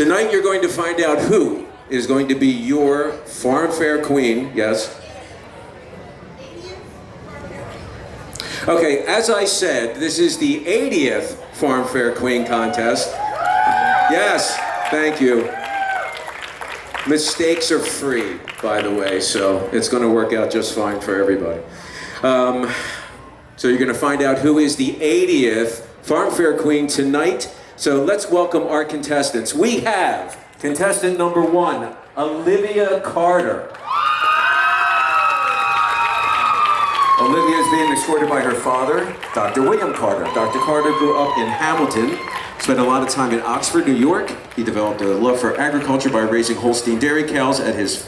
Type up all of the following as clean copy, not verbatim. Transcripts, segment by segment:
Tonight you're going to find out who is going to be your farm fair queen. Yes. Okay, as I said, this is the 80th Farm Fair Queen contest. Yes, thank you. Mistakes are free, by the way, so it's going to work out just fine for everybody. So you're going to find out who is the 80th Farm Fair Queen tonight. So let's welcome our contestants. We have contestant number 1, Olivia Carter. Olivia is being escorted by her father, Dr. William Carter. Dr. Carter grew up in Hamilton, spent a lot of time in Oxford, New York. He developed a love for agriculture by raising Holstein dairy cows at his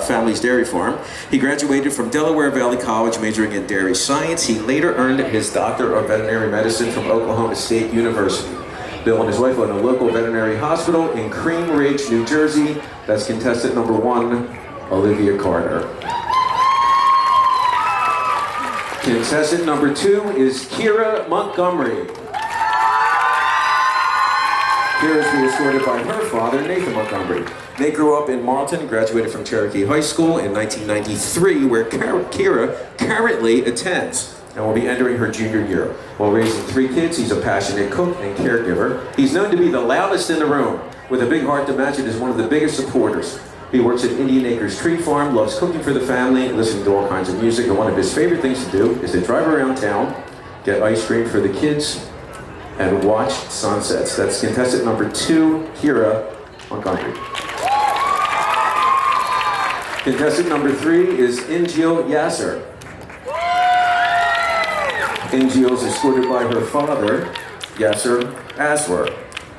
family's dairy farm. He graduated from Delaware Valley College, majoring in dairy science. He later earned his Doctor of Veterinary Medicine from Oklahoma State University. Bill and his wife own a local veterinary hospital in Cream Ridge, New Jersey. That's contestant number 1, Olivia Carter. Contestant number 2 is Kira Montgomery. Kira is being escorted by her father, Nathan Montgomery. Nate grew up in Marlton and graduated from Cherokee High School in 1993, where Kira currently attends and will be entering her junior year. While raising 3 kids, he's a passionate cook and caregiver. He's known to be the loudest in the room, with a big heart to match it as one of the biggest supporters. He works at Indian Acres Tree Farm, loves cooking for the family, listening to all kinds of music, and one of his favorite things to do is to drive around town, get ice cream for the kids, and watch sunsets. That's contestant number 2, Kira Montgomery. Contestant number 3 is Injil Yasser. Injil is escorted by her father, Yasser Aswer.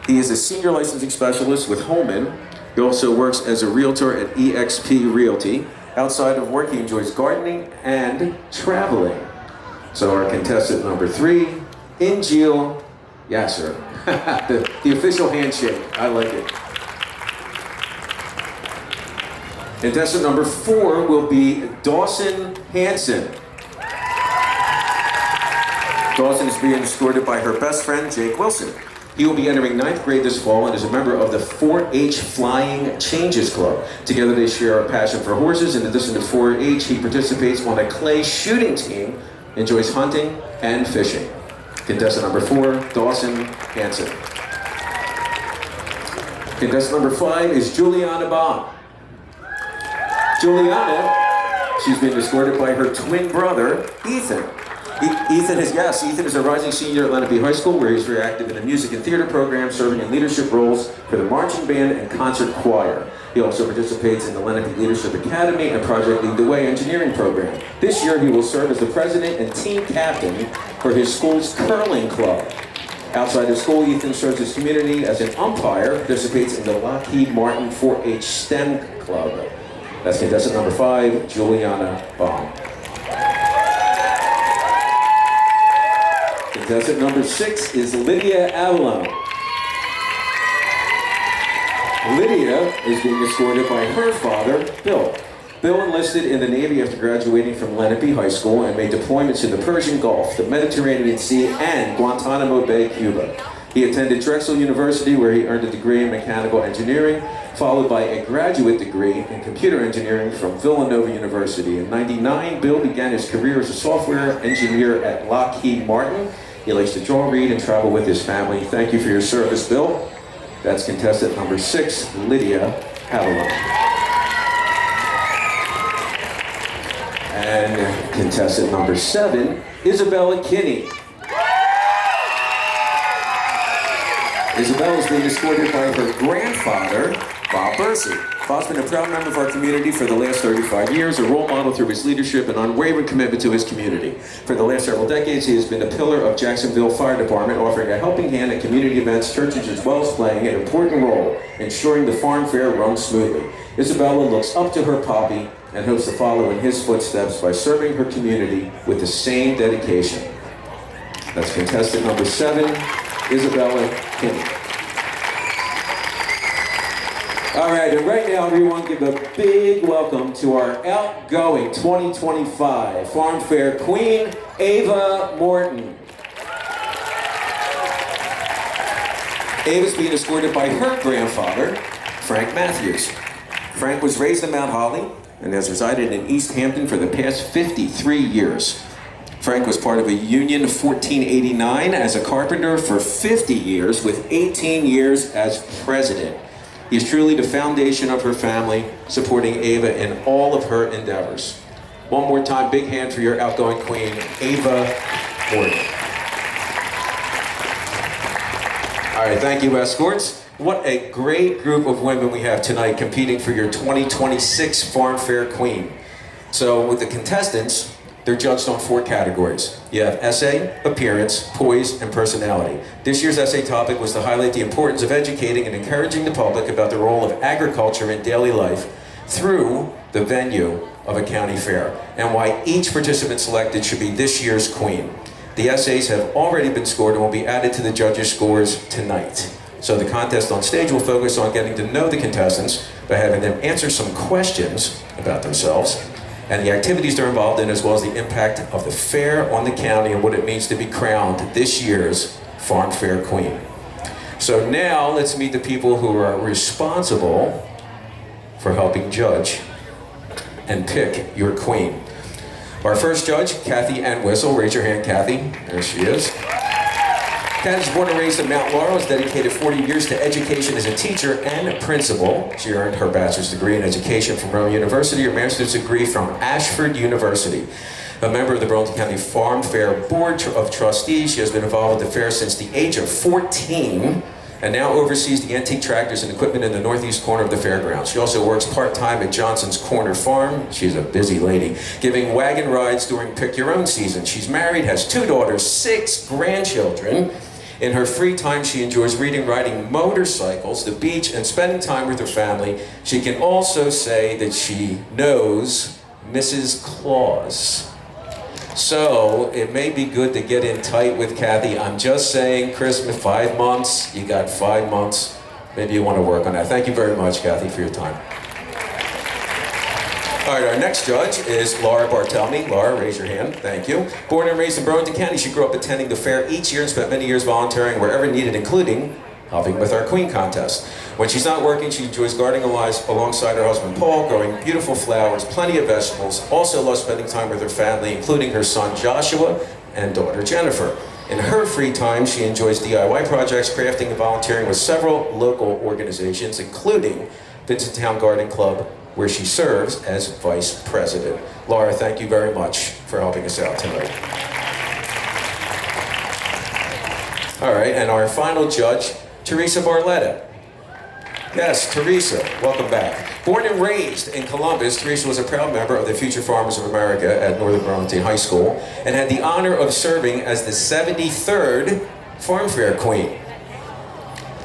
He is a senior licensing specialist with Holman. He also works as a realtor at eXp Realty. Outside of work, he enjoys gardening and traveling. So our contestant number 3, Injil Yasser. the official handshake. I like it. Contestant number 4 will be Dawson Hanson. Dawson is being escorted by her best friend, Jake Wilson. He will be entering 9th grade this fall and is a member of the 4-H Flying Changes Club. Together they share a passion for horses. In addition to 4-H, he participates on a clay shooting team, enjoys hunting and fishing. Contestant number 4, Dawson Hanson. Contestant number 5 is Juliana Baum. Juliana, she's being escorted by her twin brother, Ethan. Ethan is a rising senior at Lenape High School, where he's very active in the music and theater program, serving in leadership roles for the marching band and concert choir. He also participates in the Lenape Leadership Academy and Project Lead the Way engineering program. This year, he will serve as the president and team captain for his school's curling club. Outside of school, Ethan serves his community as an umpire, participates in the Lockheed Martin 4-H STEM Club. That's contestant number 5, Juliana Baum. Contestant number 6 is Lydia Avalon. Lydia is being escorted by her father, Bill. Bill enlisted in the Navy after graduating from Lenape High School and made deployments in the Persian Gulf, the Mediterranean Sea, and Guantanamo Bay, Cuba. He attended Drexel University, where he earned a degree in mechanical engineering, followed by a graduate degree in computer engineering from Villanova University. In '99, Bill began his career as a software engineer at Lockheed Martin. He likes to draw, read, and travel with his family. Thank you for your service, Bill. That's contestant number 6, Lydia Avalon. And contestant number 7, Isabella Kinney. Isabella is being escorted by her grandfather, Bob Bursey. Bob's been a proud member of our community for the last 35 years, a role model through his leadership and unwavering commitment to his community. For the last several decades, he has been a pillar of Jacksonville Fire Department, offering a helping hand at community events, churches, as well as playing an important role ensuring the farm fair runs smoothly. Isabella looks up to her poppy and hopes to follow in his footsteps by serving her community with the same dedication. That's contestant number 7, Isabella Kinney. All right, and right now, everyone, give a big welcome to our outgoing 2025 Farm Fair Queen, Ava Morton. Ava's being escorted by her grandfather, Frank Matthews. Frank was raised in Mount Holly and has resided in East Hampton for the past 53 years. Frank was part of a union of 1489 as a carpenter for 50 years, with 18 years as president. He is truly the foundation of her family, supporting Ava in all of her endeavors. One more time, big hand for your outgoing queen, Ava Morgan. All right, thank you, escorts. What a great group of women we have tonight competing for your 2026 Farm Fair Queen. So with the contestants, they're judged on 4 categories. You have essay, appearance, poise, and personality. This year's essay topic was to highlight the importance of educating and encouraging the public about the role of agriculture in daily life through the venue of a county fair, and why each participant selected should be this year's queen. The essays have already been scored and will be added to the judges' scores tonight. So the contest on stage will focus on getting to know the contestants by having them answer some questions about themselves and the activities they're involved in, as well as the impact of the fair on the county and what it means to be crowned this year's Farm Fair Queen. So now let's meet the people who are responsible for helping judge and pick your queen. Our first judge, Kathy Entwistle. Raise your hand, Kathy. There she is. Kathy's born and raised in Mount Laurel, has dedicated 40 years to education as a teacher and principal. She earned her bachelor's degree in education from Rome University, her master's degree from Ashford University. A member of the Burlington County Farm Fair Board of Trustees, she has been involved with the fair since the age of 14, and now oversees the antique tractors and equipment in the northeast corner of the fairgrounds. She also works part-time at Johnson's Corner Farm. She's a busy lady, giving wagon rides during Pick Your Own season. She's married, has 2 daughters, 6 grandchildren. In her free time, she enjoys reading, riding motorcycles, the beach, and spending time with her family. She can also say that she knows Mrs. Claus. So it may be good to get in tight with Kathy. I'm just saying, Christmas, 5 months. You got 5 months. Maybe you want to work on that. Thank you very much, Kathy, for your time. All right, our next judge is Laura Bartelme. Laura, raise your hand. Thank you. Born and raised in Burlington County, she grew up attending the fair each year and spent many years volunteering wherever needed, including helping with our Queen contest. When she's not working, she enjoys gardening alongside her husband Paul, growing beautiful flowers, plenty of vegetables, also loves spending time with her family, including her son Joshua and daughter Jennifer. In her free time, she enjoys DIY projects, crafting, and volunteering with several local organizations, including Vincent Town Garden Club, where she serves as vice president. Laura, thank you very much for helping us out tonight. All right, and our final judge, Teresa Barletta. Yes, Teresa, welcome back. Born and raised in Columbus, Teresa was a proud member of the Future Farmers of America at Northern Burlington High School and had the honor of serving as the 73rd Farm Fair Queen.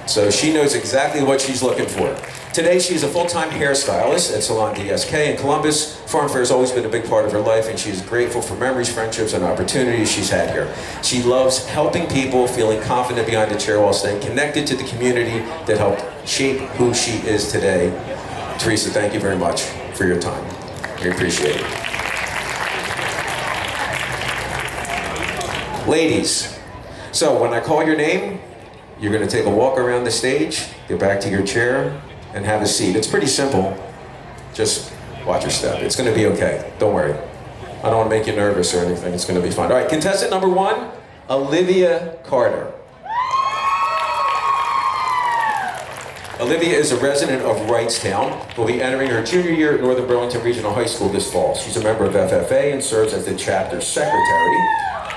So she knows exactly what she's looking for. Today, she's a full-time hairstylist at Salon DSK in Columbus. Farm Fair has always been a big part of her life, and she's grateful for memories, friendships, and opportunities she's had here. She loves helping people, feeling confident behind the chair while staying connected to the community that helped shape who she is today. Teresa, thank you very much for your time. We appreciate it. Ladies, so when I call your name, you're going to take a walk around the stage, get back to your chair, and have a seat. It's pretty simple. Just watch your step. It's going to be okay. Don't worry. I don't want to make you nervous or anything. It's going to be fun. All right, contestant number 1, Olivia Carter. Olivia is a resident of Wrightstown. Will be entering her junior year at Northern Burlington Regional High School this fall. She's a member of FFA and serves as the chapter secretary.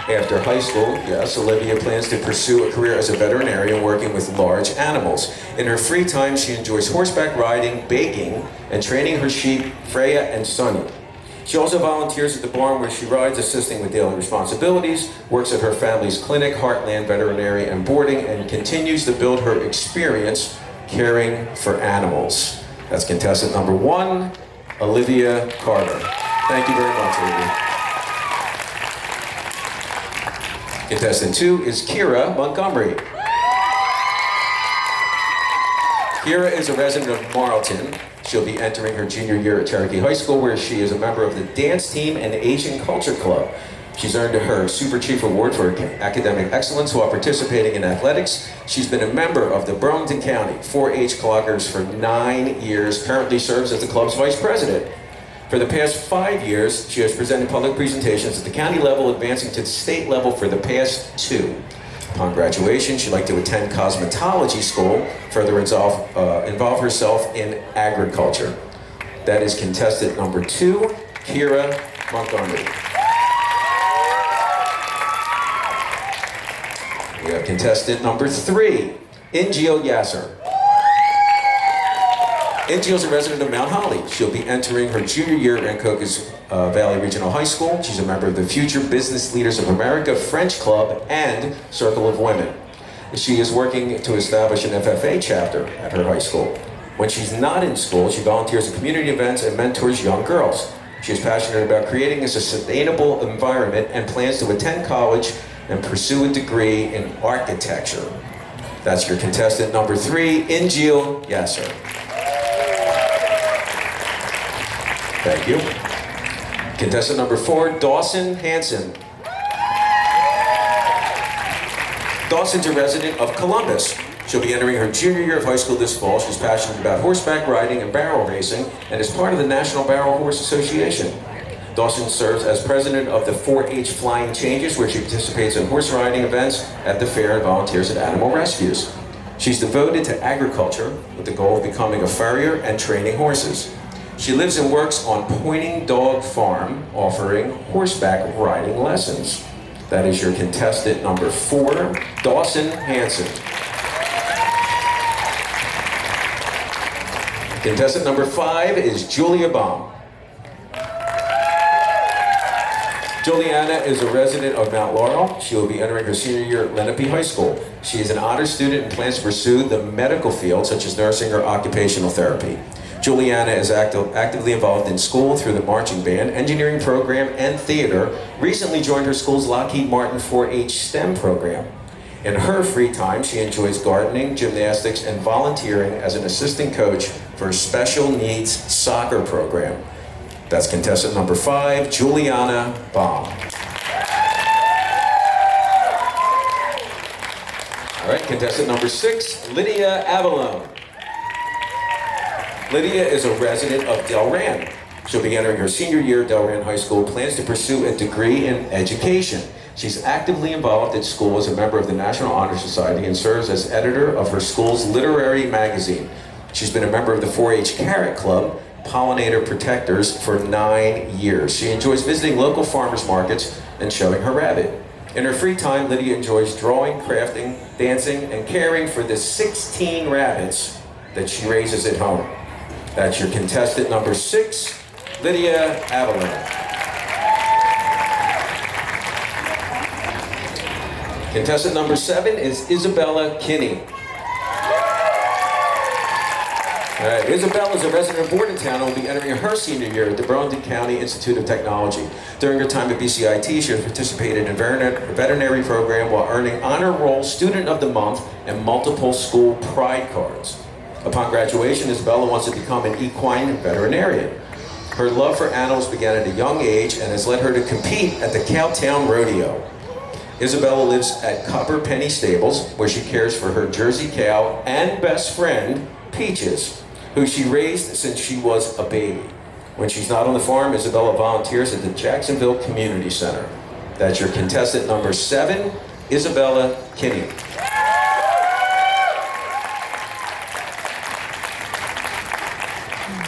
After high school, yes, Olivia plans to pursue a career as a veterinarian working with large animals. In her free time, she enjoys horseback riding, baking, and training her sheep, Freya and Sunny. She also volunteers at the barn where she rides, assisting with daily responsibilities, works at her family's clinic, Heartland Veterinary and Boarding, and continues to build her experience caring for animals. That's contestant number 1, Olivia Carter. Thank you very much, Olivia. Contestant 2 is Kira Montgomery. Kira is a resident of Marlton. She'll be entering her junior year at Cherokee High School, where she is a member of the dance team and Asian Culture Club. She's earned her Super Chief Award for academic excellence while participating in athletics. She's been a member of the Burlington County 4-H Cloggers for 9 years, currently serves as the club's vice president. For the past 5 years, she has presented public presentations at the county level, advancing to the state level for the past 2. Upon graduation, she'd like to attend cosmetology school, further involve herself in agriculture. That is contestant number 2, Kira Montgomery. We have contestant number 3, Injil Yasser. Injil is a resident of Mount Holly. She'll be entering her junior year at Cocos Valley Regional High School. She's a member of the Future Business Leaders of America French Club and Circle of Women. She is working to establish an FFA chapter at her high school. When she's not in school, she volunteers at community events and mentors young girls. She is passionate about creating a sustainable environment and plans to attend college and pursue a degree in architecture. That's your contestant number 3, Injil Yasser. Thank you. Contestant number 4, Dawson Hanson. Dawson's a resident of Columbus. She'll be entering her junior year of high school this fall. She's passionate about horseback riding and barrel racing and is part of the National Barrel Horse Association. Dawson serves as president of the 4-H Flying Changes, where she participates in horse riding events at the fair and volunteers at animal rescues. She's devoted to agriculture with the goal of becoming a farrier and training horses. She lives and works on Pointing Dog Farm, offering horseback riding lessons. That is your contestant number 4, Dawson Hanson. Contestant number 5 is Julia Baum. Juliana is a resident of Mount Laurel. She will be entering her senior year at Lenape High School. She is an honor student and plans to pursue the medical field, such as nursing or occupational therapy. Juliana is actively involved in school through the marching band, engineering program, and theater. Recently joined her school's Lockheed Martin 4-H STEM program. In her free time, she enjoys gardening, gymnastics, and volunteering as an assistant coach for a special needs soccer program. That's contestant number 5, Juliana Baum. All right, contestant number 6, Lydia Avalone. Lydia is a resident of Delran. She'll be entering her senior year at Delran High School, plans to pursue a degree in education. She's actively involved at school as a member of the National Honor Society and serves as editor of her school's literary magazine. She's been a member of the 4-H Carrot Club, Pollinator Protectors, for 9 years. She enjoys visiting local farmers markets and showing her rabbit. In her free time, Lydia enjoys drawing, crafting, dancing, and caring for the 16 rabbits that she raises at home. That's your contestant number 6, Lydia Avalon. Contestant number 7 is Isabella Kinney. All right, Isabella is a resident of Burlington and will be entering her senior year at the Burlington County Institute of Technology. During her time at BCIT, she has participated in a veterinary program while earning Honor Roll Student of the Month and multiple school pride cards. Upon graduation, Isabella wants to become an equine veterinarian. Her love for animals began at a young age and has led her to compete at the Cowtown Rodeo. Isabella lives at Copper Penny Stables, where she cares for her Jersey cow and best friend, Peaches, who she raised since she was a baby. When she's not on the farm, Isabella volunteers at the Jacksonville Community Center. That's your contestant number 7, Isabella Kinney.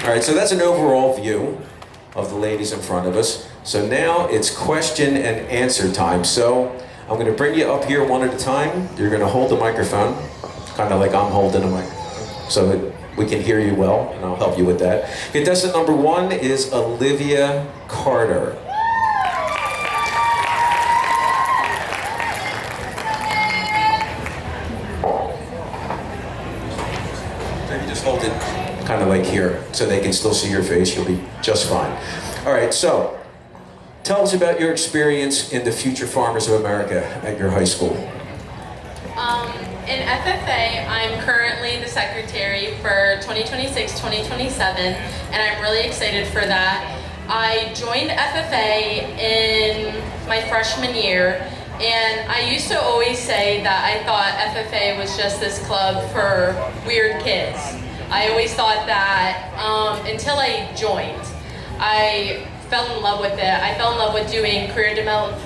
All right, so that's an overall view of the ladies in front of us. So now it's question and answer time. So I'm going to bring you up here one at a time. You're going to hold the microphone, kind of like I'm holding a microphone, so that we can hear you well, and I'll help you with that. Contestant number 1 is Olivia Carter. Maybe just hold it kind of like here, so they can still see your face. You'll be just fine. All right, so tell us about your experience in the Future Farmers of America at your high school. In FFA, I'm currently the secretary for 2026-2027, and I'm really excited for that. I joined FFA in my freshman year. And I used to always say that I thought FFA was just this club for weird kids. I always thought that until I joined. I fell in love with it. I fell in love with doing career development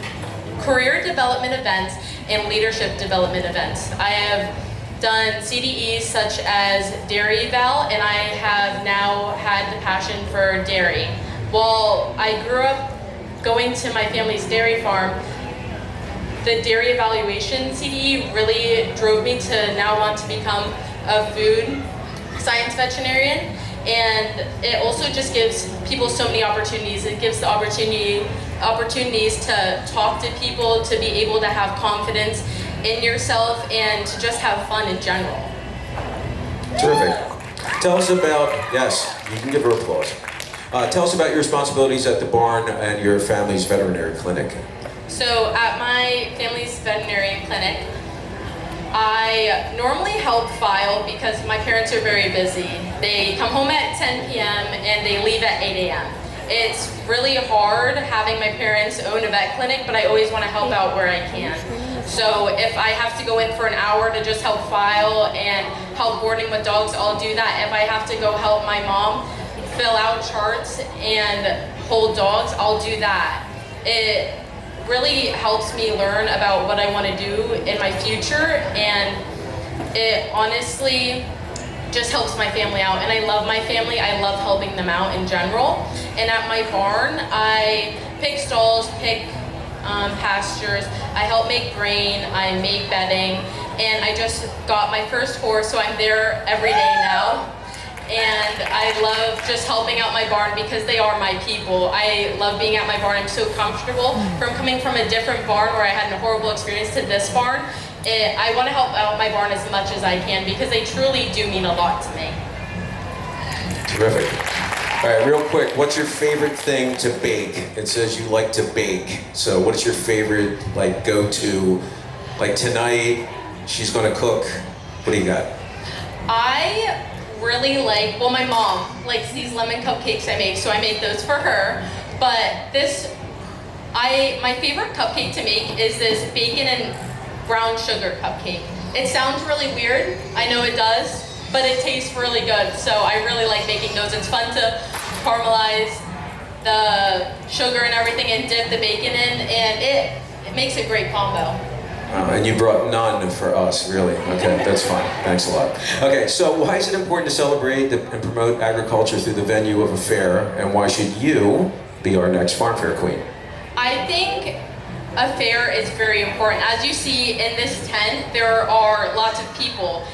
events and leadership development events. I have done CDEs such as Dairy Eval, and I have now had the passion for dairy. While I grew up going to my family's dairy farm, the dairy evaluation CDE really drove me to now want to become a food science veterinarian. And it also just gives people so many opportunities. It gives the opportunities to talk to people, to be able to have confidence in yourself, and to just have fun in general. Terrific. Tell us about, yes, you can give her applause. Tell us about your responsibilities at the barn and your family's veterinary clinic. So at my family's veterinary clinic, I normally help file because my parents are very busy. They come home at 10 p.m. and they leave at 8 a.m. It's really hard having my parents own a vet clinic, but I always want to help out where I can. So if I have to go in for an hour to just help file and help boarding with dogs, I'll do that. If I have to go help my mom fill out charts and hold dogs, I'll do that. It really helps me learn about what I want to do in my future, and it honestly just helps my family out. And I love my family. I love helping them out in general. And at my barn, I pick stalls, pick pastures. I help make grain. I make bedding. And I just got my first horse, so I'm there every day now. And I love just helping out my barn because they are my people. I love being at my barn. I'm so comfortable. From coming from a different barn where I had a horrible experience to this barn, I want to help out my barn as much as I can because they truly do mean a lot to me. Terrific. All right, real quick, what's your favorite thing to bake? It says you like to bake. So what is your favorite, like, go-to? Like tonight, she's gonna cook. What do you got? I really like, well, my mom likes these lemon cupcakes I make, so I make those for her. But my favorite cupcake to make is this bacon and brown sugar cupcake. It sounds really weird, I know it does, but it tastes really good. So I really like making those. It's fun to caramelize the sugar and everything and dip the bacon in, and it makes a great combo. And you brought none for us, really. Okay, that's fine. Thanks a lot. Okay, so why is it important to celebrate and promote agriculture through the venue of a fair, and why should you be our next farm fair queen? I think a fair is very important. As you see in this tent, there are lots of people.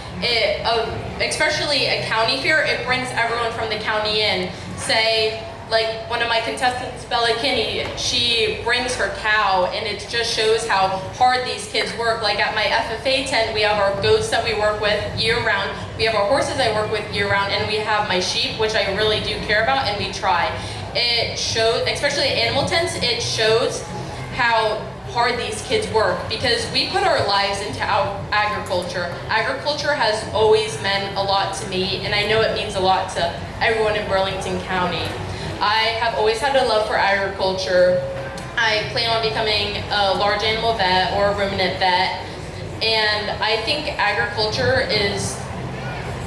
Especially a county fair, it brings everyone from the county in. Say, like one of my contestants, Bella Kinney, she brings her cow, and it just shows how hard these kids work. Like at my FFA tent, we have our goats that we work with year-round, we have our horses I work with year-round, and we have my sheep, which I really do care about, and we try. It shows, especially at animal tents, it shows how hard these kids work because we put our lives into agriculture. Agriculture has always meant a lot to me, and I know it means a lot to everyone in Burlington County. I have always had a love for agriculture. I plan on becoming a large animal vet or a ruminant vet, and I think agriculture is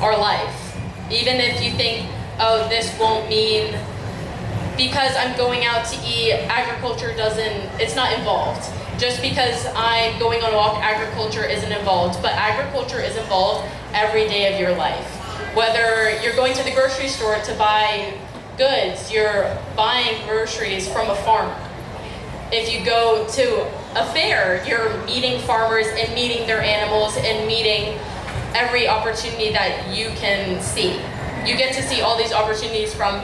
our life. Even if you think, oh, this won't mean, because I'm going out to eat, agriculture it's not involved. Just because I'm going on a walk, agriculture isn't involved, but agriculture is involved every day of your life. Whether you're going to the grocery store to buy goods, you're buying groceries from a farmer. If you go to a fair, you're meeting farmers and meeting their animals and meeting every opportunity that you can see. You get to see all these opportunities, from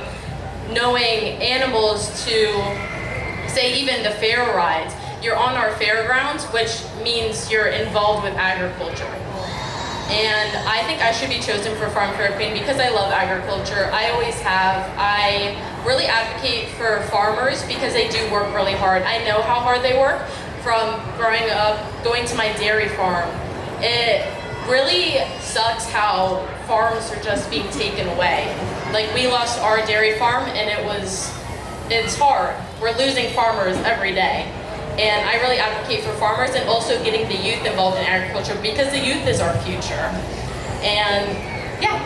knowing animals to, say, even the fair rides. You're on our fairgrounds, which means you're involved with agriculture. And I think I should be chosen for Farm Fair Queen because I love agriculture. I always have. I really advocate for farmers because they do work really hard. I know how hard they work from growing up, going to my dairy farm. It really sucks how farms are just being taken away. Like, we lost our dairy farm and it's hard. We're losing farmers every day. And I really advocate for farmers and also getting the youth involved in agriculture because the youth is our future. And yeah.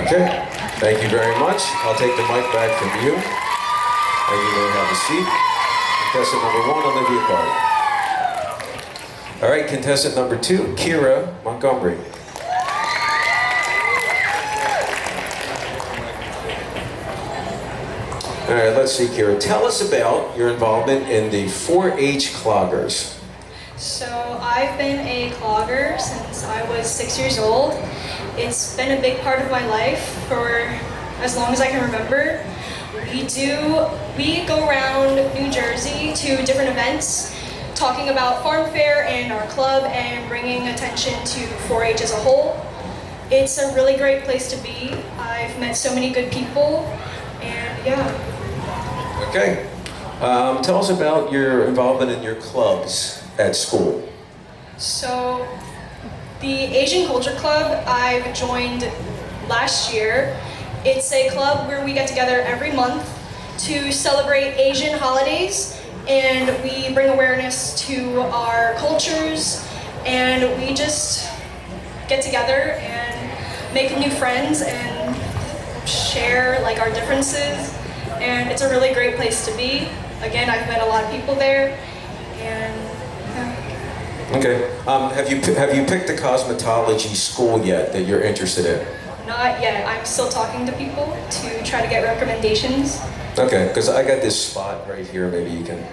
Okay, thank you very much. I'll take the mic back from you. And you may have a seat. Contestant number 1, Olivia Carter. All right, contestant number 2, Kira Montgomery. All right, let's see, Kira. Tell us about your involvement in the 4-H cloggers. So I've been a clogger since I was 6 years old. It's been a big part of my life for as long as I can remember. We go around New Jersey to different events, talking about farm fair and our club and bringing attention to 4-H as a whole. It's a really great place to be. I've met so many good people, and yeah. Okay. Tell us about your involvement in your clubs at school. So, the Asian Culture Club I've joined last year. It's a club where we get together every month to celebrate Asian holidays, and we bring awareness to our cultures, and we just get together and make new friends and share like our differences, and it's a really great place to be. Again, I've met a lot of people there, and yeah. Okay. Have you picked a cosmetology school yet that you're interested in? Not yet. I'm still talking to people to try to get recommendations. Okay, because I got this spot right here. Maybe you can.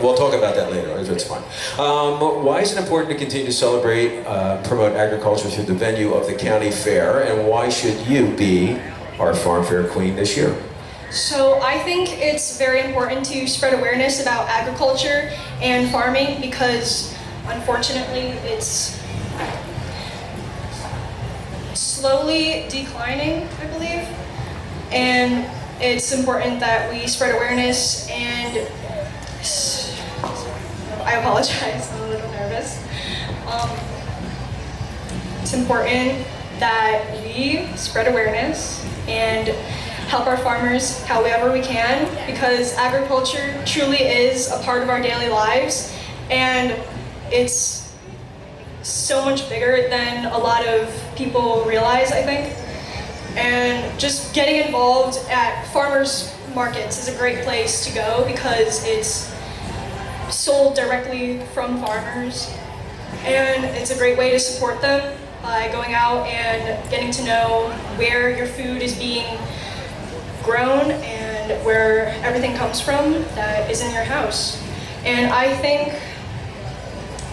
We'll talk about that later. It's fine. Why is it important to continue to celebrate, promote agriculture through the venue of the county fair, and why should you be our farm fair queen this year? So I think it's very important to spread awareness about agriculture and farming because unfortunately it's slowly declining, I believe. And it's important that we spread awareness, and I apologize, I'm a little nervous. It's important that we spread awareness and help our farmers however we can, because agriculture truly is a part of our daily lives, and it's so much bigger than a lot of people realize, I think. And just getting involved at farmers markets is a great place to go because it's sold directly from farmers, and it's a great way to support them by going out and getting to know where your food is being grown and where everything comes from that is in your house. And I think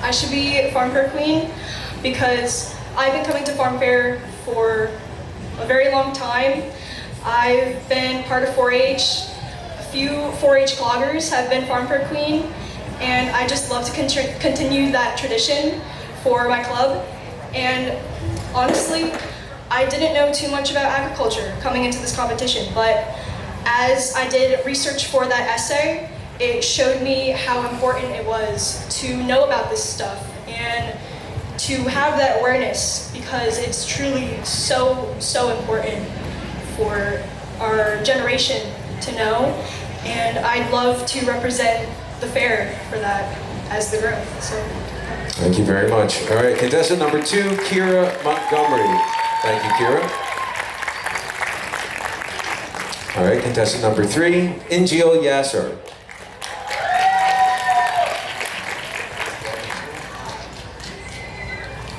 I should be Farm Fair Queen because I've been coming to Farm Fair for a very long time. I've been part of 4-H. A few 4-H cloggers have been Farm Fair Queen, and I just love to continue that tradition for my club. And honestly, I didn't know too much about agriculture coming into this competition, but as I did research for that essay, it showed me how important it was to know about this stuff and to have that awareness, because it's truly so important for our generation to know, and I'd love to represent the fair for that as the growth. So, Thank you very much. All right, contestant number 2, Kira Montgomery. Thank you, Kira. All right, contestant number 3, Injil Yasser.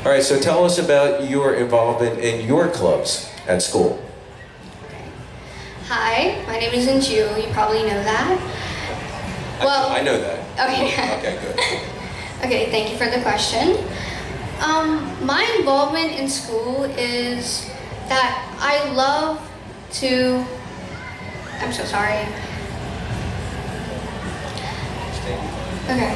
All right, so tell us about your involvement in your clubs at school. Hi, my name is Inju. You probably know that. Well, I know that. Okay. Okay, good. Okay, thank you for the question. My involvement in school is that I love to. I'm so sorry. Okay.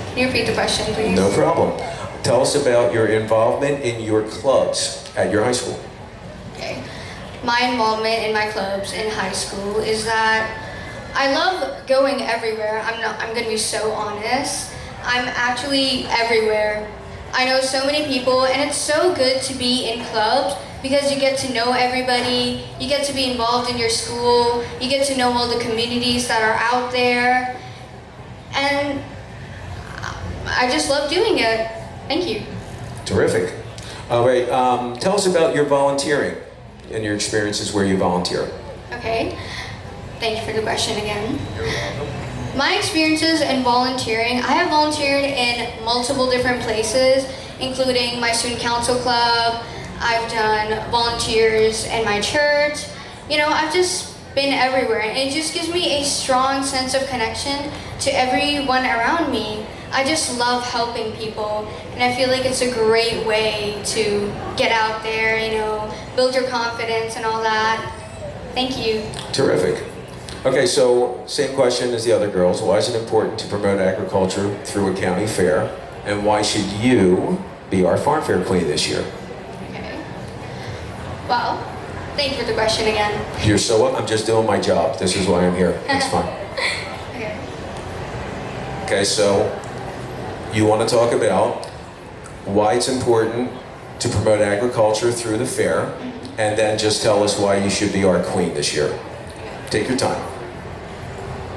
Can you repeat the question, please? No problem. Tell us about your involvement in your clubs at your high school. Okay. My involvement in my clubs in high school is that I love going everywhere. I'm gonna be so honest. I'm actually everywhere. I know so many people, and it's so good to be in clubs because you get to know everybody, you get to be involved in your school, you get to know all the communities that are out there, and I just love doing it. Thank you. Terrific. All right, tell us about your volunteering and your experiences where you volunteer. Okay, thank you for the question again. My experiences in volunteering, I have volunteered in multiple different places, including my student council club. I've done volunteers in my church. You know, I've just been everywhere, and it just gives me a strong sense of connection to everyone around me. I just love helping people, and I feel like it's a great way to get out there, you know, build your confidence and all that. Thank you. Terrific. Okay, so same question as the other girls. Why is it important to promote agriculture through a county fair? And why should you be our farm fair queen this year? Okay. Well, thank you for the question again. You're so I'm just doing my job. This is why I'm here. It's fine. Okay. Okay, so you want to talk about why it's important to promote agriculture through the fair, and then just tell us why you should be our queen this year. Take your time.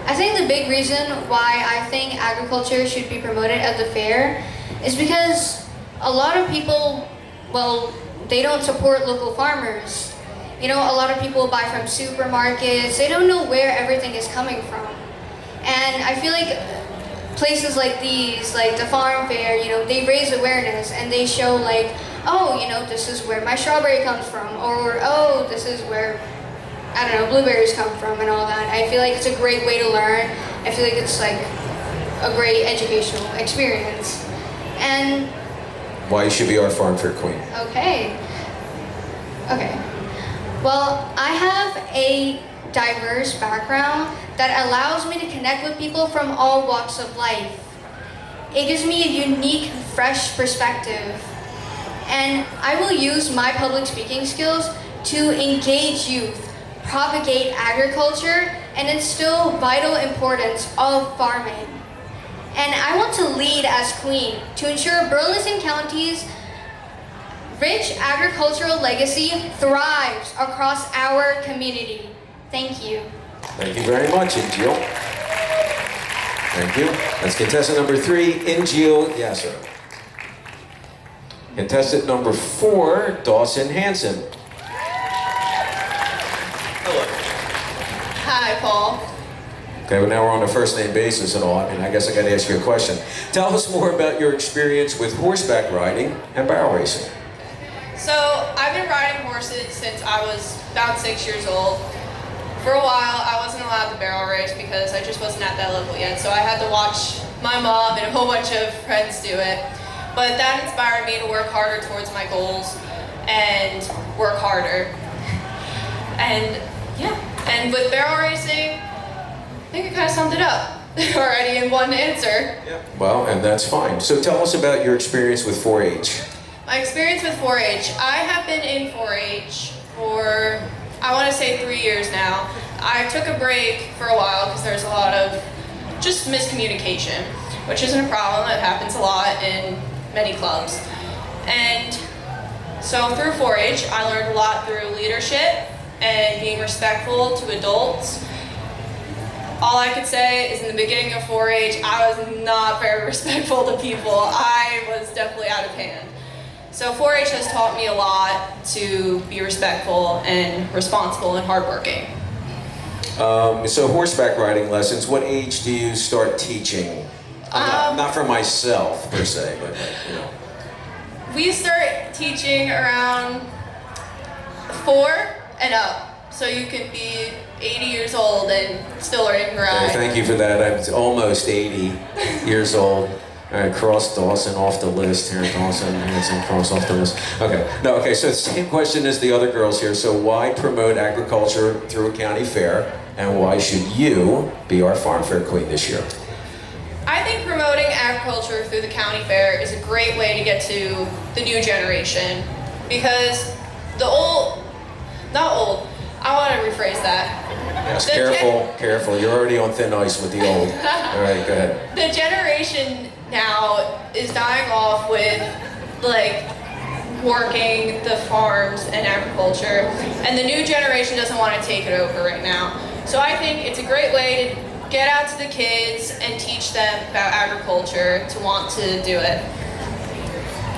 I think the big reason why I think agriculture should be promoted at the fair is because a lot of people, well, they don't support local farmers. You know, a lot of people buy from supermarkets. They don't know where everything is coming from. And I feel like places like these, like the farm fair, you know, they raise awareness and they show like, oh, you know, this is where my strawberry comes from, or oh, this is where, I don't know, blueberries come from and all that. I feel like it's a great way to learn. I feel like it's like a great educational experience. And Why you should be our farm fair queen. okay. Well, I have a diverse background that allows me to connect with people from all walks of life. It gives me a unique, fresh perspective. And I will use my public speaking skills to engage youth, propagate agriculture, and instill vital importance of farming. And I want to lead as queen to ensure Burlington County's rich agricultural legacy thrives across our community. Thank you. Thank you very much, Injil. Thank you. That's contestant number 3, Injil Yasser. Contestant number 4, Dawson Hanson. Hi, Paul. Okay, well now we're on a first name basis and all. I mean, I guess I got to ask you a question. Tell us more about your experience with horseback riding and barrel racing. So, I've been riding horses since I was about 6 years old. For a while, I wasn't allowed to barrel race because I just wasn't at that level yet. So I had to watch my mom and a whole bunch of friends do it. But that inspired me to work harder towards my goals and work harder. And yeah, and with barrel racing, I think I kind of summed it up already in one answer. Yeah. Well, and that's fine. So tell us about your experience with 4-H. My experience with 4-H, I have been in 4-H for, I want to say 3 years now. I took a break for a while because there's a lot of just miscommunication, which isn't a problem. It happens a lot in many clubs. And so through 4-H, I learned a lot through leadership and being respectful to adults. All I could say is in the beginning of 4-H, I was not very respectful to people. I was definitely out of hand. So 4-H has taught me a lot to be respectful and responsible and hardworking. So horseback riding lessons, what age do you start teaching? Not for myself per se, but you know. We start teaching around 4 and up. So you can be 80 years old and still learning to ride. Okay, thank you for that. I'm almost 80 years old. All right, cross Dawson off the list here. Dawson, Hanson, cross off the list. Okay, no, okay, so same question as the other girls here. So why promote agriculture through a county fair? And why should you be our farm fair queen this year? I think promoting agriculture through the county fair is a great way to get to the new generation. Because the old, not old, I want to rephrase that. Yes, careful. You're already on thin ice with the old. All right, go ahead. The generation now is dying off with like working the farms and agriculture, and the new generation doesn't want to take it over right now. So I think it's a great way get out to the kids and teach them about agriculture to want to do it.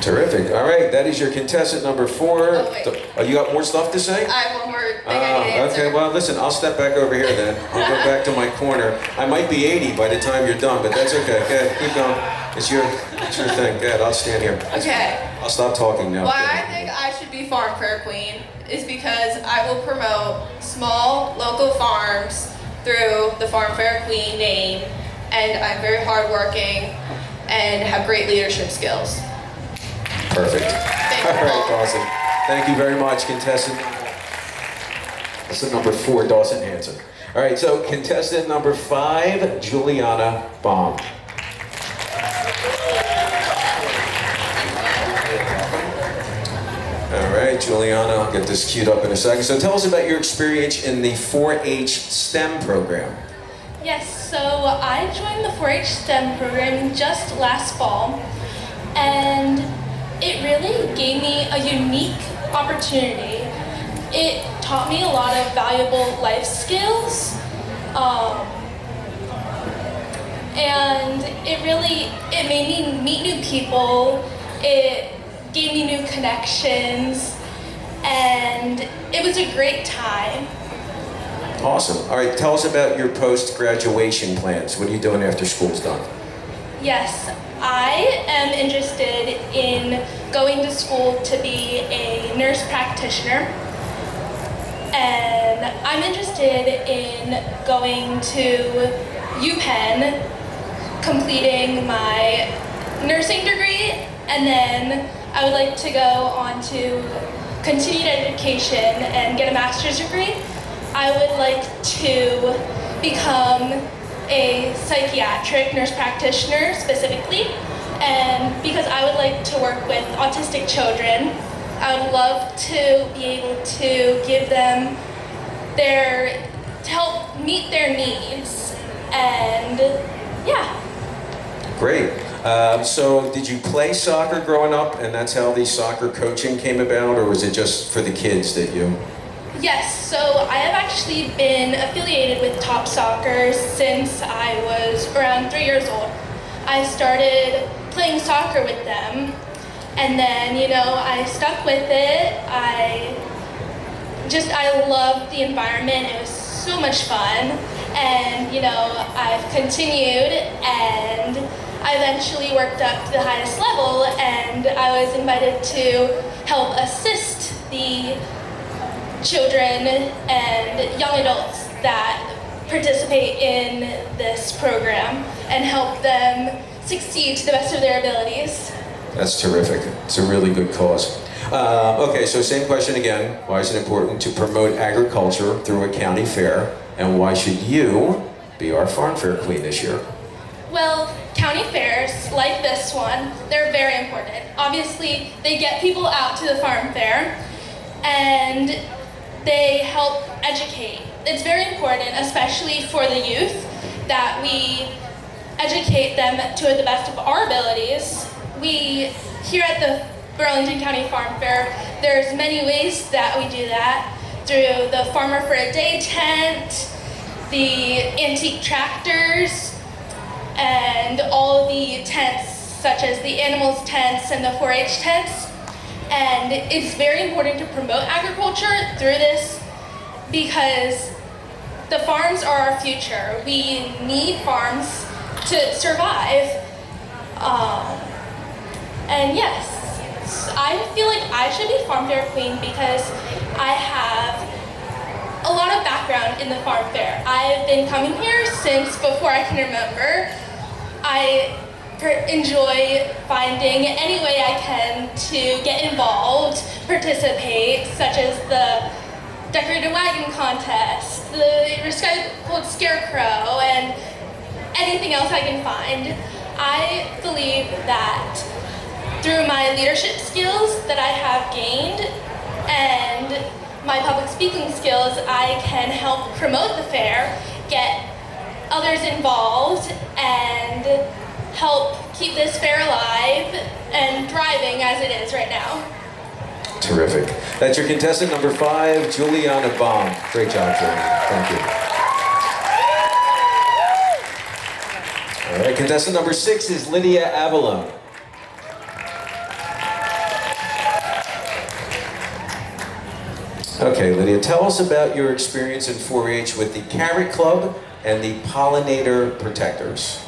Terrific. All right, that is your contestant number 4. Oh, wait. Oh, you got more stuff to say? I have one more thing I need to answer. Okay, well, listen, I'll step back over here then. I'll go back to my corner. I might be 80 by the time you're done, but that's okay. Go ahead, keep going. It's your thing. Go ahead, I'll stand here. Okay. I'll stop talking now. Why I think I should be Farm Fair Queen is because I will promote small local farms through the Farm Fair Queen name, and I'm very hardworking and have great leadership skills. Perfect. Thank All you. right, awesome. Thank you very much, contestant. That's number 4, Dawson Hanson. All right, so contestant number 5, Juliana Baum. All right, Juliana, I'll get this queued up in a second. So tell us about your experience in the 4-H STEM program. Yes, so I joined the 4-H STEM program just last fall, and it really gave me a unique opportunity. It taught me a lot of valuable life skills, and it made me meet new people. It gave me new connections, and it was a great time. Awesome. All right, tell us about your post-graduation plans. What are you doing after school's done? Yes, I am interested in going to school to be a nurse practitioner, and I'm interested in going to UPenn, completing my nursing degree, and then I would like to go on to continued education and get a master's degree. I would like to become a psychiatric nurse practitioner specifically, and because I would like to work with autistic children, I would love to be able to give them to help meet their needs, and yeah. Great. So did you play soccer growing up, and that's how the soccer coaching came about, or was it just for the kids that you... Yes, so I have actually been affiliated with Top Soccer since I was around 3 years old. I started playing soccer with them, and then, I stuck with it. I loved the environment. It was so much fun, and, I've continued, and I eventually worked up to the highest level, and I was invited to help assist the children and young adults that participate in this program and help them succeed to the best of their abilities. That's terrific. It's a really good cause. Okay, so same question again. Why is it important to promote agriculture through a county fair? And why should you be our Farm Fair Queen this year? Well, county fairs like this one, they're very important. Obviously, they get people out to the farm fair, and they help educate. It's very important, especially for the youth, that we educate them to the best of our abilities. We, here at the Burlington County Farm Fair, there's many ways that we do that, through the Farmer for a Day tent, the antique tractors, and all the tents, such as the animals tents and the 4-H tents. And it's very important to promote agriculture through this because the farms are our future. We need farms to survive. And yes, I feel like I should be Farm Fair Queen because I have a lot of background in the farm fair. I've been coming here since before I can remember. I enjoy finding any way I can to get involved, participate, such as the decorated wagon contest, the recycled scarecrow, and anything else I can find. I believe that through my leadership skills that I have gained and my public speaking skills, I can help promote the fair, get others involved, and help keep this fair alive and thriving as it is right now. Terrific. That's your contestant number 5, Juliana Baum. Great job, Juliana. Thank you. All right, contestant number 6 is Lydia Avalon. Okay, Lydia, tell us about your experience in 4-H with the Carrot Club and the Pollinator Protectors.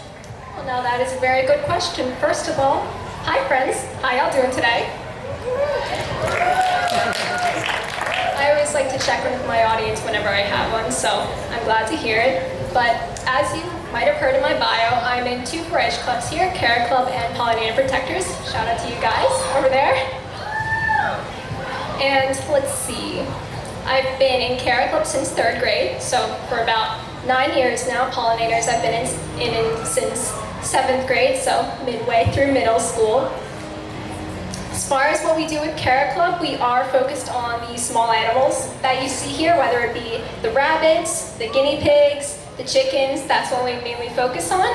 Well, now that is a very good question. First of all, hi friends, how y'all doing today? I always like to check in with my audience whenever I have one, so I'm glad to hear it. But as you might have heard in my bio, I'm in 2 4-H clubs here, Carrot Club and Pollinator Protectors. Shout out to you guys over there. And let's see, I've been in Carrot Club since 3rd grade, so for about 9 years now. Pollinators I've been in since 7th grade, so midway through middle school. As far as what we do with Carrot Club, we are focused on the small animals that you see here, whether it be the rabbits, the guinea pigs, the chickens. That's what we mainly focus on.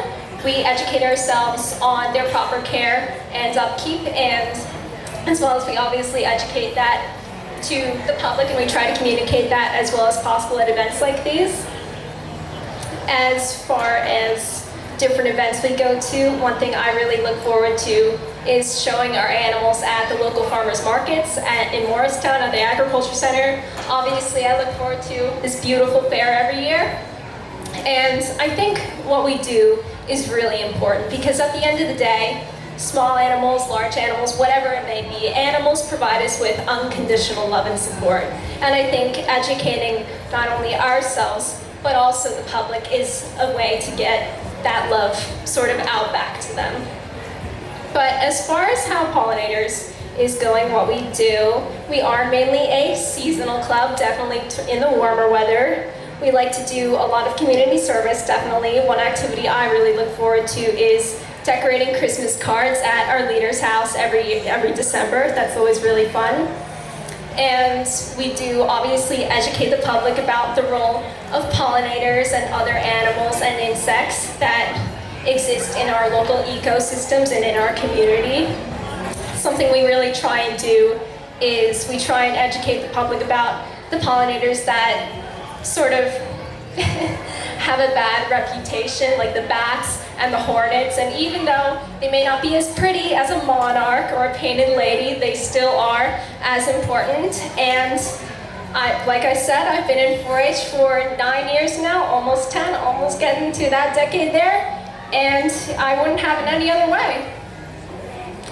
We educate ourselves on their proper care and upkeep, and as well as we obviously educate that to the public, and we try to communicate that as well as possible at events like these. As far as different events we go to, one thing I really look forward to is showing our animals at the local farmers markets in Morristown at the Agriculture Center. Obviously, I look forward to this beautiful fair every year. And I think what we do is really important because at the end of the day, small animals, large animals, whatever it may be, animals provide us with unconditional love and support. And I think educating not only ourselves, but also the public is a way to get that love sort of out back to them. But as far as how Pollinators is going, what we do, we are mainly a seasonal club, definitely in the warmer weather. We like to do a lot of community service, definitely. One activity I really look forward to is decorating Christmas cards at our leader's house every December. That's always really fun. And we do obviously educate the public about the role of pollinators and other animals and insects that exist in our local ecosystems and in our community. Something we really try and do is we try and educate the public about the pollinators that sort of have a bad reputation, like the bats and the hornets, and even though they may not be as pretty as a monarch or a painted lady, they still are as important. And like I said, I've been in 4-H for 9 years now, almost 10, almost getting to that decade there, and I wouldn't have it any other way.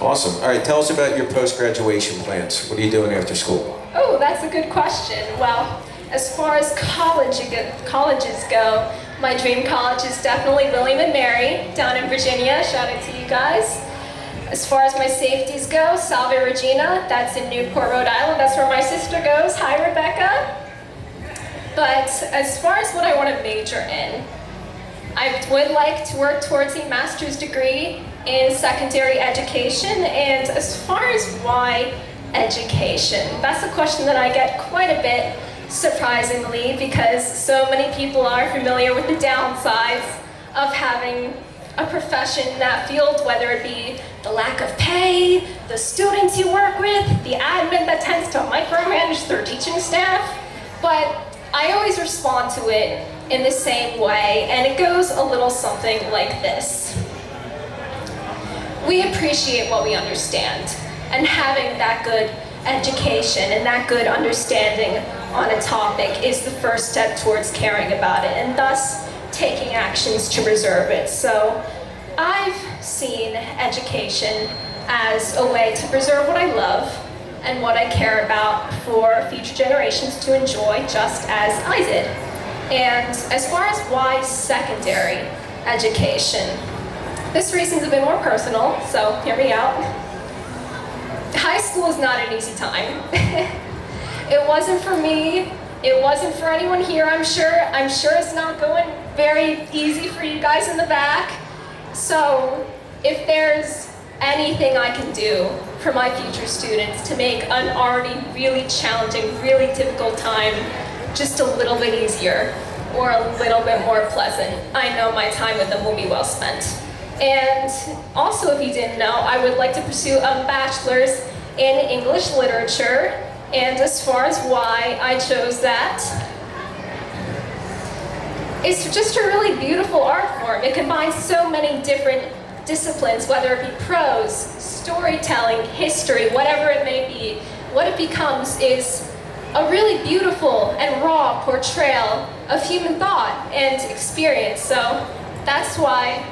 Awesome. All right, tell us about your post-graduation plans. What are you doing after school? Oh, that's a good question. Well, as far as colleges go, my dream college is definitely William and Mary down in Virginia. Shout out to you guys. As far as my safeties go, Salve Regina, that's in Newport, Rhode Island. That's where my sister goes. Hi, Rebecca. But as far as what I want to major in, I would like to work towards a master's degree in secondary education. And as far as why education, that's a question that I get quite a bit, surprisingly, because so many people are familiar with the downsides of having a profession in that field, whether it be the lack of pay, the students you work with, the admin that tends to micromanage their teaching staff. But I always respond to it in the same way, and it goes a little something like this. We appreciate what we understand, and having that good education and that good understanding on a topic is the first step towards caring about it and thus taking actions to preserve it. So I've seen education as a way to preserve what I love and what I care about for future generations to enjoy just as I did. And as far as why secondary education, this reason's a bit more personal, so hear me out. High school is not an easy time. It wasn't for me. It wasn't for anyone here, I'm sure. I'm sure it's not going very easy for you guys in the back. So if there's anything I can do for my future students to make an already really challenging, really difficult time just a little bit easier or a little bit more pleasant, I know my time with them will be well spent. And also, if you didn't know, I would like to pursue a bachelor's in English literature. And as far as why I chose that, it's just a really beautiful art form. It combines so many different disciplines, whether it be prose, storytelling, history, whatever it may be. What it becomes is a really beautiful and raw portrayal of human thought and experience. So that's why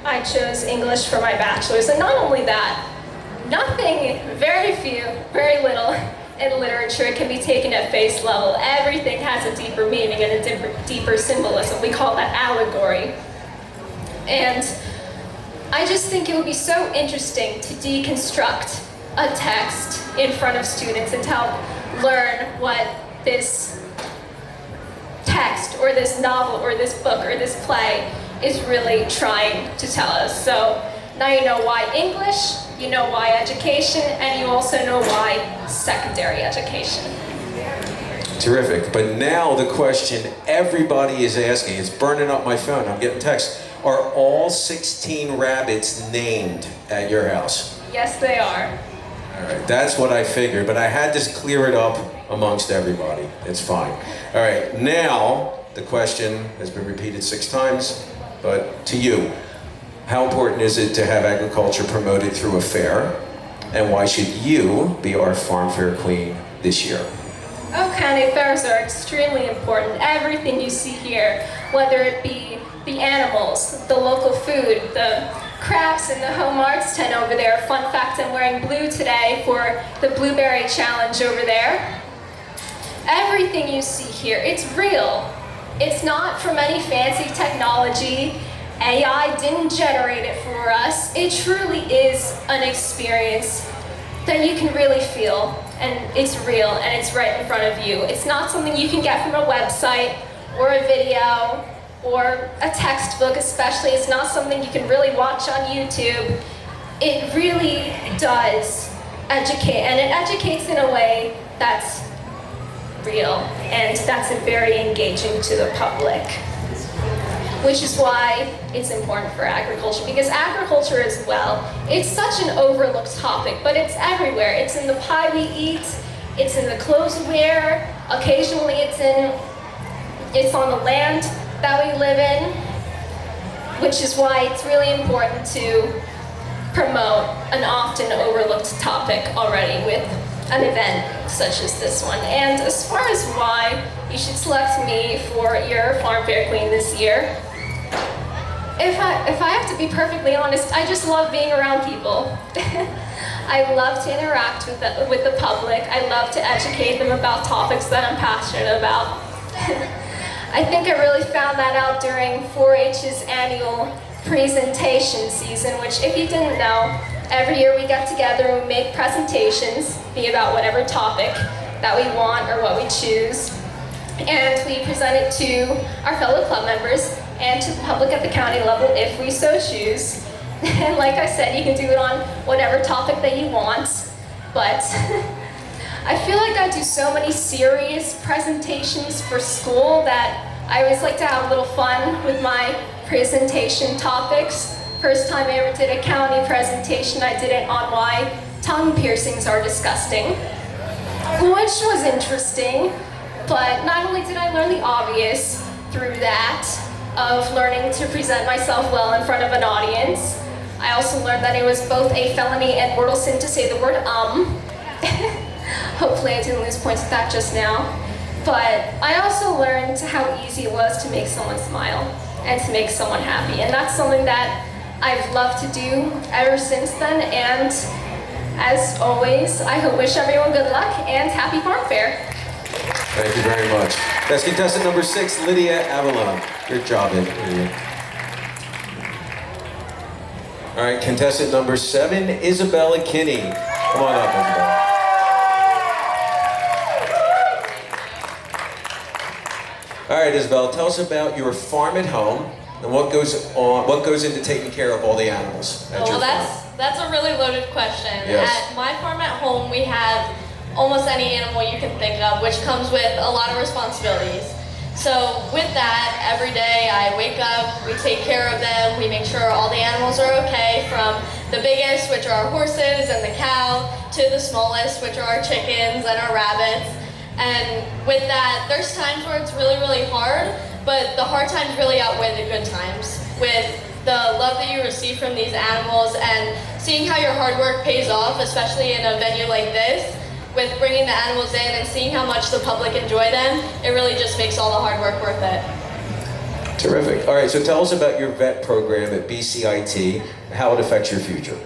I chose English for my bachelor's. And not only that, nothing, very few, very little in literature can be taken at face level. Everything has a deeper meaning and a deeper symbolism. We call that allegory. And I just think it would be so interesting to deconstruct a text in front of students and to help learn what this text or this novel or this book or this play is really trying to tell us. So now you know why English, you know why education, and you also know why secondary education. Terrific. But now the question everybody is asking, it's burning up my phone, I'm getting texts. Are all 16 rabbits named at your house? Yes, they are. All right, that's what I figured, but I had to clear it up amongst everybody. It's fine. All right, now the question has been repeated 6 times, but to you, how important is it to have agriculture promoted through a fair? And why should you be our farm fair queen this year? Oh, county fairs are extremely important. Everything you see here, whether it be the animals, the local food, the crafts in the home arts tent over there. Fun fact, I'm wearing blue today for the blueberry challenge over there. Everything you see here, it's real. It's not from any fancy technology. AI didn't generate it for us. It truly is an experience that you can really feel, and it's real, and it's right in front of you. It's not something you can get from a website or a video or a textbook especially. It's not something you can really watch on YouTube. It really does educate, and it educates in a way that's real, and that's very engaging to the public. Which is why it's important for agriculture, because agriculture as well, it's such an overlooked topic, but it's everywhere. It's in the pie we eat, it's in the clothes we wear, occasionally it's on the land that we live in, which is why it's really important to promote an often overlooked topic already with an event such as this one. And as far as why you should select me for your Farm Fair Queen this year, if I have to be perfectly honest, I just love being around people. I love to interact with the public. I love to educate them about topics that I'm passionate about. I think I really found that out during 4-H's annual presentation season, which, if you didn't know, every year we get together and we make presentations, be about whatever topic that we want or what we choose. And we present it to our fellow club members and to the public at the county level if we so choose. And like I said, you can do it on whatever topic that you want, but I feel like I do so many serious presentations for school that I always like to have a little fun with my presentation topics. First time I ever did a county presentation, I did it on why tongue piercings are disgusting, which was interesting, but not only did I learn the obvious through that, of learning to present myself well in front of an audience, I also learned that it was both a felony and mortal sin to say the word Hopefully I didn't lose points with that just now. But I also learned how easy it was to make someone smile and to make someone happy. And that's something that I've loved to do ever since then. And as always, I wish everyone good luck and happy Farm Fair. Thank you very much. That's contestant number 6, Lydia Avalon. Good job, Lydia. All right, contestant number 7, Isabella Kinney. Come on up, Isabella. All right, Isabella, tell us about your farm at home and what goes into taking care of all the animals at your farm. That's a really loaded question. Yes. At my farm at home, we have almost any animal you can think of, which comes with a lot of responsibilities. So with that, every day I wake up, we take care of them, we make sure all the animals are okay, from the biggest, which are our horses and the cow, to the smallest, which are our chickens and our rabbits. And with that, there's times where it's really, really hard, but the hard times really outweigh the good times. With the love that you receive from these animals and seeing how your hard work pays off, especially in a venue like this, with bringing the animals in and seeing how much the public enjoy them, it really just makes all the hard work worth it. Terrific. All right, so tell us about your vet program at BCIT, how it affects your future.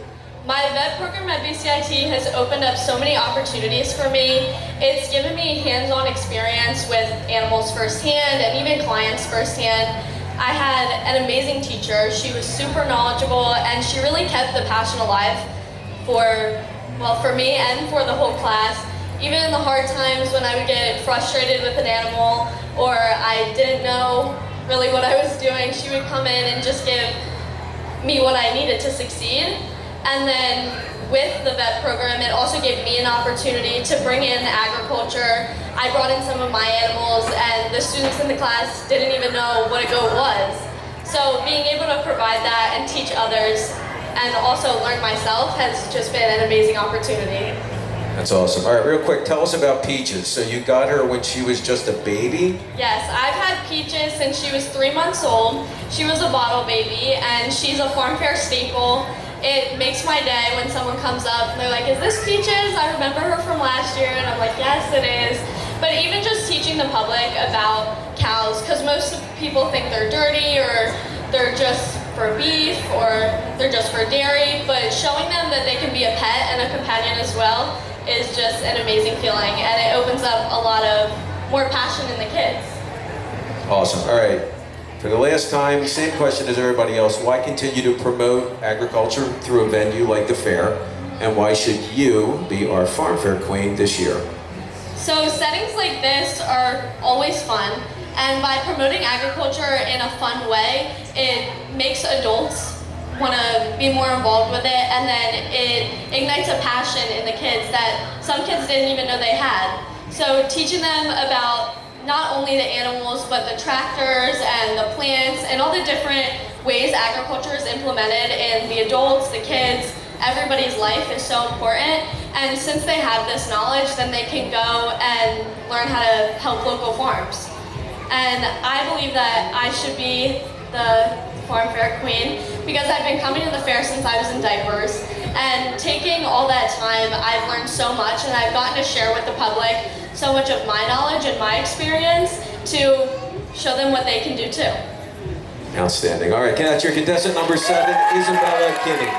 My vet program at BCIT has opened up so many opportunities for me. It's given me hands-on experience with animals firsthand and even clients firsthand. I had an amazing teacher. She was super knowledgeable and she really kept the passion alive for me and for the whole class. Even in the hard times when I would get frustrated with an animal or I didn't know really what I was doing, she would come in and just give me what I needed to succeed. And then with the vet program, it also gave me an opportunity to bring in agriculture. I brought in some of my animals and the students in the class didn't even know what a goat was. So being able to provide that and teach others and also learn myself has just been an amazing opportunity. That's awesome. All right, real quick, tell us about Peaches. So you got her when she was just a baby? Yes, I've had Peaches since she was 3 months old. She was a bottle baby and she's a farm fair staple. It makes my day when someone comes up and they're like, is this Peaches? I remember her from last year. And I'm like, yes, it is. But even just teaching the public about cows, because most people think they're dirty or they're just for beef or they're just for dairy, but showing them that they can be a pet and a companion as well is just an amazing feeling. And it opens up a lot of more passion in the kids. Awesome. All right. For the last time, same question as everybody else. Why continue to promote agriculture through a venue like the fair? And why should you be our farm fair queen this year? So settings like this are always fun. And by promoting agriculture in a fun way, it makes adults want to be more involved with it. And then it ignites a passion in the kids that some kids didn't even know they had. So teaching them about not only the animals, but the tractors and the plants and all the different ways agriculture is implemented in the adults, the kids, everybody's life is so important. And since they have this knowledge, then they can go and learn how to help local farms. And I believe that I should be the farm fair queen because I've been coming to the fair since I was in diapers. And taking all that time, I've learned so much and I've gotten to share with the public so much of my knowledge and my experience to show them what they can do too. Outstanding. All right, that's your contestant number 7, Isabella Kinney.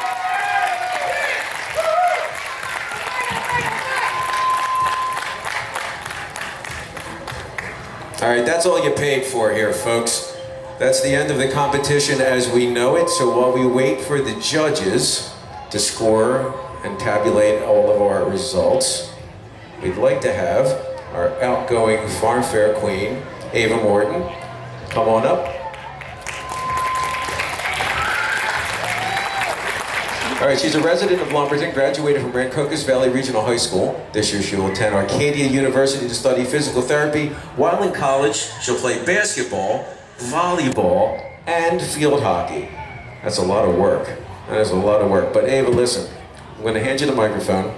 All right, that's all you paid for here, folks. That's the end of the competition as we know it. So while we wait for the judges to score and tabulate all of our results, we'd like to have our outgoing farm fair queen, Ava Morton, come on up. All right, she's a resident of Lumberton, graduated from Rancocas Valley Regional High School. This year she will attend Arcadia University to study physical therapy. While in college, she'll play basketball, volleyball, and field hockey. That's a lot of work. That is a lot of work. But Ava, listen, I'm gonna hand you the microphone.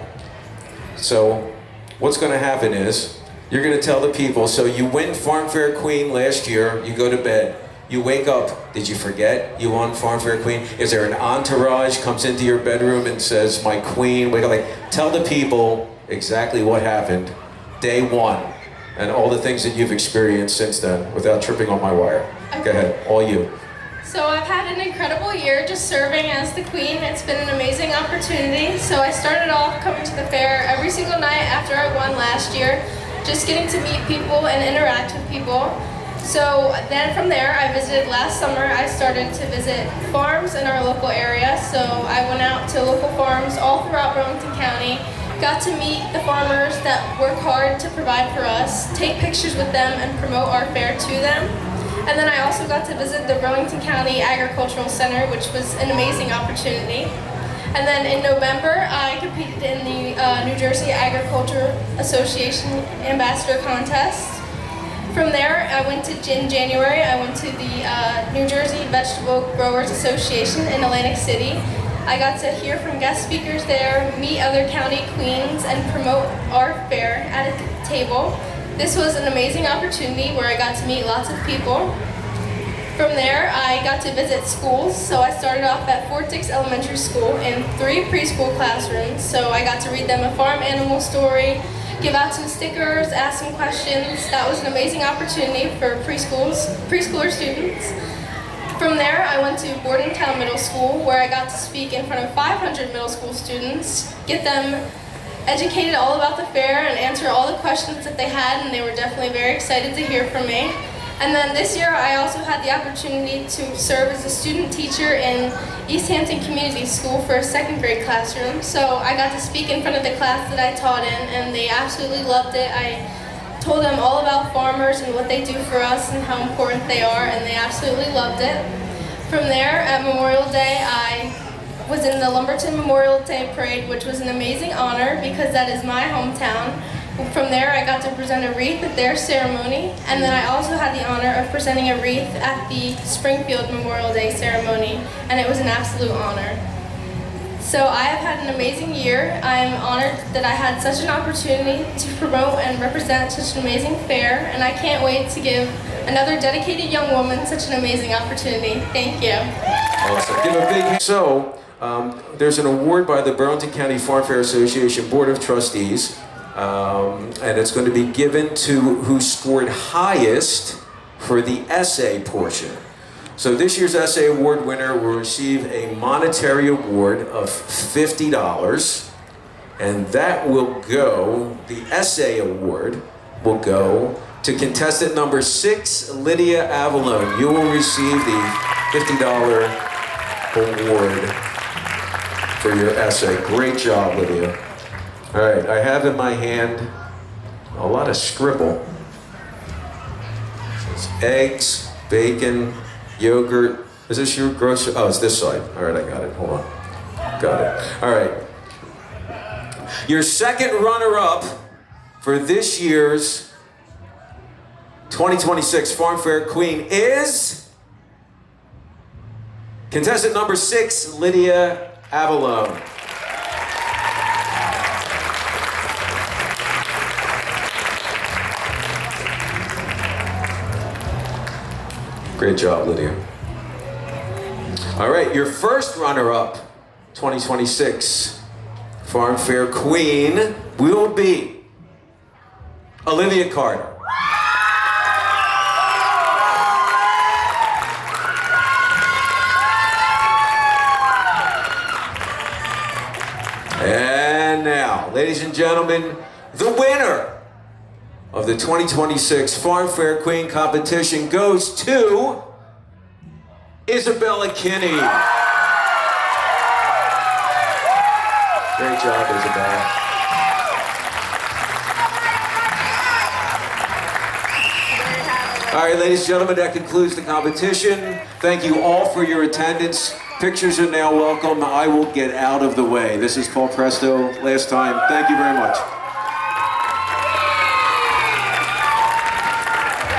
So what's gonna happen is, you're gonna tell the people, so you win Farm Fair Queen last year, you go to bed, you wake up, did you forget you won Farm Fair Queen? Is there an entourage comes into your bedroom and says, my queen, wake up, like, tell the people exactly what happened day 1 and all the things that you've experienced since then without tripping on my wire. Okay. Go ahead, all you. So I've had an incredible year just serving as the queen. It's been an amazing opportunity. So I started off coming to the fair every single night after I won last year, just getting to meet people and interact with people. So then from there, I visited last summer. I started to visit farms in our local area. So I went out to local farms all throughout Burlington County, got to meet the farmers that work hard to provide for us, take pictures with them and promote our fair to them. And then I also got to visit the Burlington County Agricultural Center, which was an amazing opportunity. And then in November, I competed in the New Jersey Agriculture Association Ambassador Contest. From there, in January, I went to the New Jersey Vegetable Growers Association in Atlantic City. I got to hear from guest speakers there, meet other county queens, and promote our fair at a table. This was an amazing opportunity where I got to meet lots of people. From there, I got to visit schools. So I started off at Fort Dix Elementary School in 3 preschool classrooms. So I got to read them a farm animal story, give out some stickers, ask some questions. That was an amazing opportunity for preschooler students. From there, I went to Burlington Middle School, where I got to speak in front of 500 middle school students, get them educated all about the fair and answer all the questions that they had, and they were definitely very excited to hear from me. And then this year, I also had the opportunity to serve as a student teacher in East Hampton Community School for a 2nd grade classroom. So I got to speak in front of the class that I taught in, and they absolutely loved it. I told them all about farmers and what they do for us and how important they are, and they absolutely loved it. From there, at Memorial Day, I was in the Lumberton Memorial Day Parade, which was an amazing honor because that is my hometown. From there, I got to present a wreath at their ceremony, and then I also had the honor of presenting a wreath at the Springfield Memorial Day ceremony, and it was an absolute honor. So I have had an amazing year. I'm honored that I had such an opportunity to promote and represent such an amazing fair, and I can't wait to give another dedicated young woman such an amazing opportunity. Thank you. Awesome. Give a big hand. So, there's an award by the Burlington County Farm Fair Association Board of Trustees, and it's going to be given to who scored highest for the essay portion. So this year's essay award winner will receive a monetary award of $50, and that will go, the essay award will go to contestant number 6, Lydia Avalone. You will receive the $50 award for your essay. Great job, Lydia. All right, I have in my hand a lot of scribble. It's eggs, bacon, yogurt. Is this your grocery? Oh, it's this side. All right, I got it. Hold on. Got it. All right. Your second runner-up for this year's 2026 Farm Fair Queen is contestant number 6, Lydia Avalone. Great job, Lydia. All right, your first runner-up, 2026 Farm Fair Queen will be Olivia Carter. And now, ladies and gentlemen, the winner of the 2026 Farm Fair Queen competition goes to Isabella Kinney. Great job, Isabella. All right, ladies and gentlemen, that concludes the competition. Thank you all for your attendance. Pictures are now welcome. I will get out of the way. This is Paul Presto. Last time. Thank you very much.